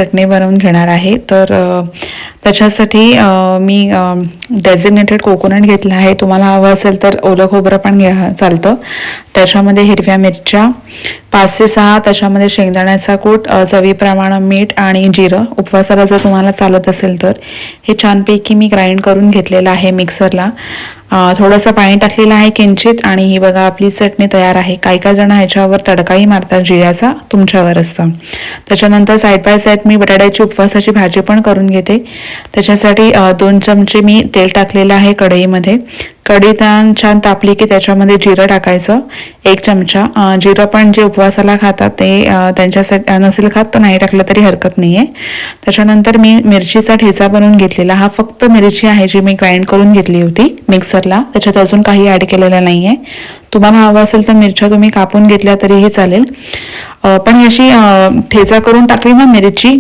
चटणी बनवून घेणार आहे। तर त्याच्यासाठी मी डेझिग्नेटेड कोकोनट घेतला आहे। तुम्हाला हवं असेल तर ओलं खोबरं पण घ्या चालतं। त्याच्यामध्ये हिरव्या मिरच्या 5 ते 6, त्याच्यामध्ये शेंगदाण्याचा कूट, चवीप्रमाणे मीठ आणि जिरं। उपवासाला जर तुम्हाला चालत असेल तर हे छानपैकी मी ग्राइंड करून घेतलेलं आहे मिक्सरला। थोडंसं पाणी टाकलेलं आहे किंचित आणि ही बघा आपली चटणी तयार आहे। काही जण ह्याच्यावर तडकाही मारतात जिऱ्याचा, तुमच्यावर असतं। त्याच्यानंतर साईड बाय साईड मी बटाट्याची उपवासाची भाजी पण करून घेते। त्याच्यासाठी 2 चमचे मी तेल टाकलेलं आहे कढईमध्ये। कढई छान तापली की त्याच्यामध्ये जिरं टाकायचं 1 चमचा। जिरं पण जे उपवासाला खातात ते त्यांच्यासाठी नसेल खात तर नाही टाकलं तरी हरकत नाही आहे। त्याच्यानंतर मी मिरचीचा ठेचा बनवून घेतलेला, हा फक्त मिरची आहे जी मी ग्राइंड करून घेतली होती मिक्सरला, त्याच्यात अजून काही ॲड केलेलं नाही आहे। तुम्हाला हवं असेल तर मिरच्या तुम्ही कापून घेतल्या तरीही चालेल, पण अशी ठेचा करून टाकली ना मिरची